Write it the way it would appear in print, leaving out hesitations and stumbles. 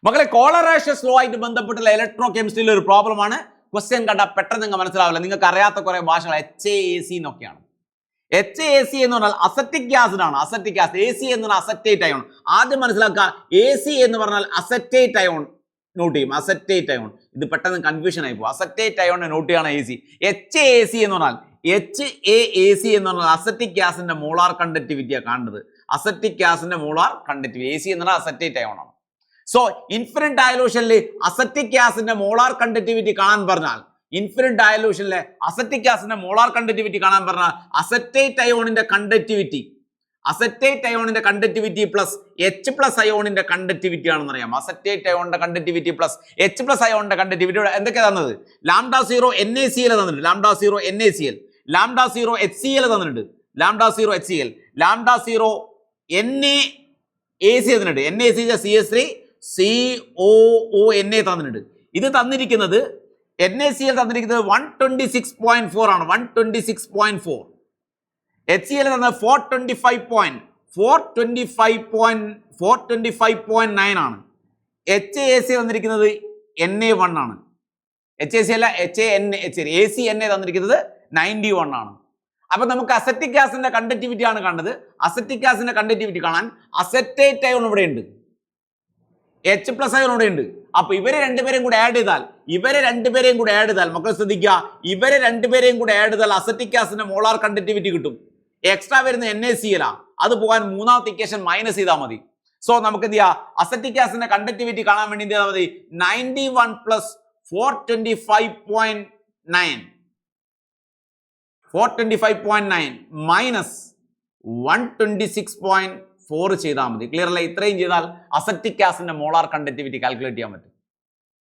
മക്കളെ കോളറേഷ്യസ് ലോ ആയിട്ട് ബന്ധപ്പെട്ടുള്ള ഇലക്ട്രോ കെമിസ്ട്രിയിലെ ഒരു പ്രോബ്ലമാണ്. ക്വസ്റ്റ്യൻ കണ്ടാൽ പെട്ടെന്ന് നിങ്ങൾക്ക് മനസ്സിലാവില്ല. നിങ്ങൾക്ക് അറിയാത്ത കുറെ ഭാഷകൾ HAAC എന്നൊക്കെയാണ്. HAAC എന്ന് പറഞ്ഞാൽ അസറ്റിക് ആസിഡാണ്. Acetic acid. AC എന്ന് പറഞ്ഞാൽ അസറ്റേറ്റ് അയോൺ. ആദ്യം മനസ്സിലാക്കുക, AC എന്ന് പറഞ്ഞാൽ അസറ്റേറ്റ് അയോൺ നോട്ട് ചെയ്യും. അസറ്റേറ്റ് അയോൺ ഇത് പെട്ടെന്ന് കൺഫ്യൂഷൻ ആയി പോകും. അസറ്റേറ്റ് അയോൺ നോട്ട് ചെയ്യാണ് AC. HAAC എന്ന് പറഞ്ഞാൽ HAAC എന്ന് പറഞ്ഞാൽ അസറ്റിക് ആസിഡിന്റെ മോളാർ കണ്ടക്ടിവിറ്റിയാണ് കാണുന്നത്. അസറ്റിക് ആസിഡിന്റെ മോളാർ കണ്ടക്ടിവിറ്റി. AC എന്ന് പറഞ്ഞാൽ അസറ്റേറ്റ് അയോൺ ആണ്. സോ ഇൻഫിനിറ്റ് ഡയലൂഷനിൽ അസറ്റിക് ആസിഡിന്റെ മോളാർ കണ്ടക്ടിവിറ്റി കാണാൻ പറഞ്ഞാൽ, ഇൻഫിനിറ്റ് ഡയലൂഷനിലെ അസറ്റിക് ആസിഡിന്റെ മോളാർ കണ്ടക്ടിവിറ്റി കാണാൻ പറഞ്ഞാൽ അസറ്റേറ്റ് അയോണിന്റെ കണ്ടക്ടിവിറ്റി, അസറ്റേറ്റ് അയോണിന്റെ കണ്ടക്ടിവിറ്റി പ്ലസ് H+ അയോണിന്റെ കണ്ടക്ടിവിറ്റി ആണെന്ന് അറിയാം. അസറ്റേറ്റ് അയോണിന്റെ കണ്ടക്ടിവിറ്റി പ്ലസ് H+ അയോണിന്റെ കണ്ടക്ടിവിറ്റി എന്തൊക്കെയാണ് തന്നത്? λ0 NaCl തന്നിട്ടുണ്ട്. λ0 NaCl, λ0 HCl തന്നിട്ടുണ്ട്. λ0 HCl, λ0 NaAC തന്നിട്ടുണ്ട്. NaC CH3 COONA തന്നിട്ടുണ്ട്. ഇത് തന്നിരിക്കുന്നത് NaCl തന്നിരിക്കുന്നത് 126.4 ആണ്. 126.4. HCl തന്നത് 425.9 ആണ്. HAAC തന്നിരിക്കുന്നത് Na1 ആണ്. HAC അല്ല, ACNA തന്നിരിക്കുന്നത് 91 ആണ്. അപ്പൊ നമുക്ക് അസറ്റിക് ആസിഡിന്റെ കണ്ടക്ടിവിറ്റി ആണ് കണ്ടത്. അസറ്റിക് ആസിഡിന്റെ കണ്ടക്ടിവിറ്റി കാണാൻ അസറ്റേറ്റ് അയോൺ ഇവിടെ ഉണ്ട്, H+ അയോൺ ഇവിടെ ഉണ്ട്. അപ്പൊ ഇവരെ രണ്ടുപേരെയും കൂടെ ആഡ് ചെയ്താൽ, മക്കൾ ശ്രദ്ധിക്കുക, ഇവരെ രണ്ടുപേരെയും കൂടെ ആഡ് ചെയ്താൽ അസറ്റിക് ആസിഡിന്റെ മോളാർ കണ്ടക്ടിവിറ്റി കിട്ടും. എക്സ്ട്രാ വരുന്ന NaCl അത് പോകാൻ മൂന്നാമത്തെ ഇക്വേഷൻ മൈനസ് ചെയ്താൽ മതി. സോ നമുക്ക് എന്ത് ചെയ്യാം, അസറ്റിക് ആസിഡിന്റെ കണ്ടക്ടിവിറ്റി കാണാൻ വേണ്ടി എന്ത് ചെയ്താൽ മതി, 91 + 425.9 മൈനസ് 126.4 ചെയ്താൽ മതി. ക്ലിയർ അല്ലേ? ഇത്രയും ചെയ്താൽ അസറ്റിക് ആസിഡിന്റെ മോളാർ കണ്ടക്ടിവിറ്റി കാൽക്കുലേറ്റ് ചെയ്യാൻ പറ്റും.